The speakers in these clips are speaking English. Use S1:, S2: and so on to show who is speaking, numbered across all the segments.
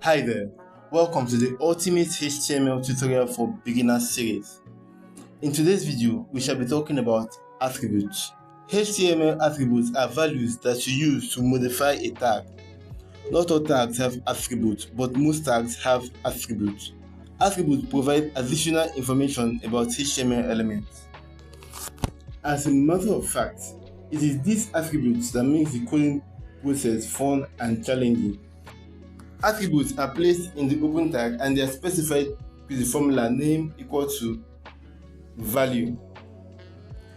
S1: Hi there, welcome to the Ultimate HTML Tutorial for Beginners series. In today's video, we shall be talking about attributes. HTML attributes are values that you use to modify a tag. Not all tags have attributes, but most tags have attributes. Attributes provide additional information about HTML elements. As a matter of fact, it is these attributes that makes the coding process fun and challenging. Attributes are placed in the open tag and they are specified with the formula name equal to value,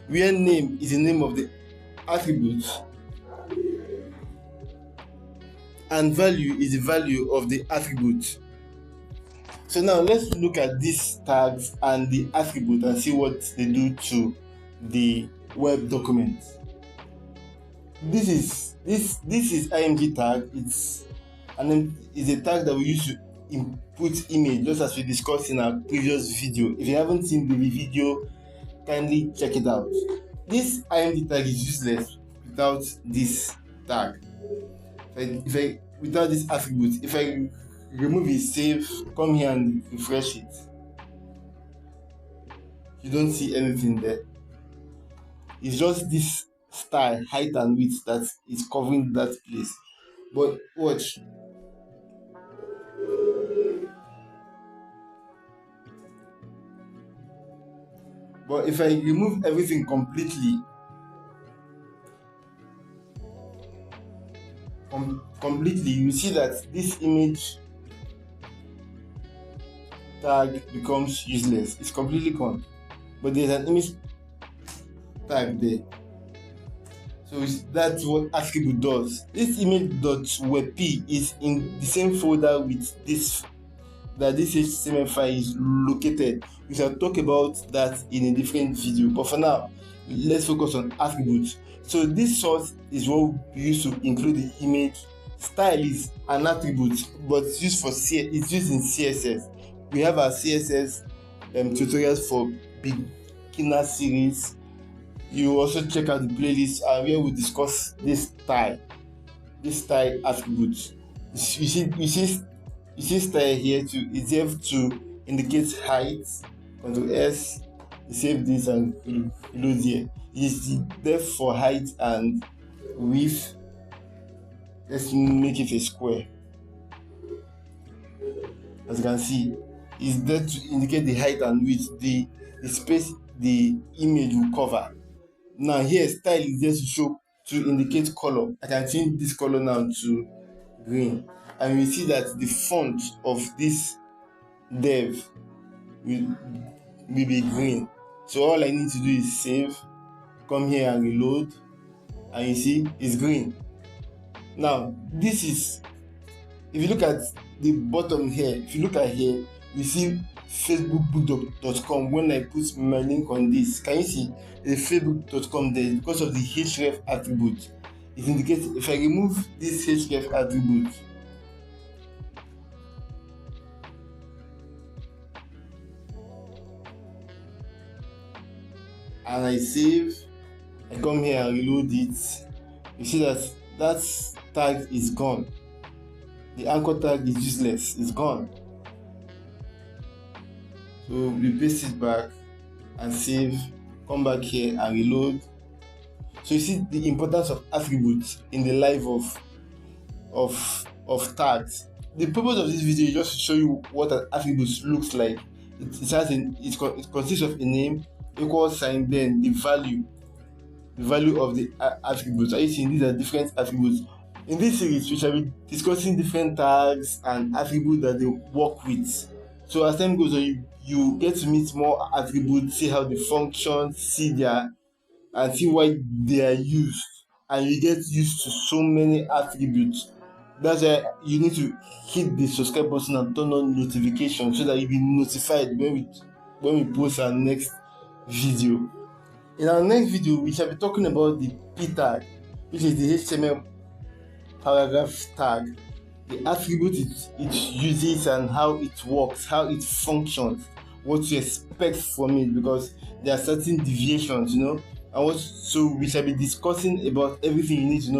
S1: where name is the name of the attribute and value is the value of the attribute. So now let's look at these tags and the attribute and see what they do to the web document. This is img tag. It's a tag that we use to input image, just as we discussed in our previous video. If you haven't seen the video, kindly check it out. This img tag is useless without this tag. Without this attribute, if I remove it, save, come here and refresh it, you don't see anything there. It's just this style, height and width that is covering that place. But watch. But if I remove everything completely, you see that this image tag becomes useless. It's completely gone. But there's an image tag there. So that's what attribute does. This image.webp is in the same folder with this HTML file is located. We shall talk about that in a different video, but for now let's focus on attributes. So this source is what we use to include the image. Style is an attribute, but it's used in CSS. We have our CSS tutorials for beginner series. You also check out the playlist where we discuss this style attributes. You see style here too. It's there to indicate height. Ctrl S, you save this and reload here. It's the depth for height and width. Let's make it a square. As you can see, it's there to indicate the height and width, the space the image will cover. Now here, style is there to indicate color. I can change this color now to green, and we see that the font of this dev will be green. So all I need to do is save, come here and reload, and you see it's green. Now this is, if you look at the bottom here, we see facebook.com. When I put my link on this, can you see the facebook.com there? Because of the href attribute, it indicates. If I remove this href attribute, and I save, I come here and reload it, you see that tag is gone. The anchor tag is useless, it's gone. So we paste it back and save, come back here and reload. So you see the importance of attributes in the life of tags. The purpose of this video is just to show you what an attribute looks like. It consists of a name, equal sign, then the value of the attributes. Are you seeing these are different attributes? In this series, we shall be discussing different tags and attributes that they work with. So as time goes on, you get to meet more attributes, see how they function, see why they are used, and you get used to so many attributes. That's why you need to hit the subscribe button and turn on notifications so that you'll be notified when we post our next video. In our next video, we shall be talking about the p tag, which is the HTML paragraph tag, the attribute it uses and how it works, how it functions, what to expect from it, because there are certain deviations, and so we shall be discussing about everything you need to know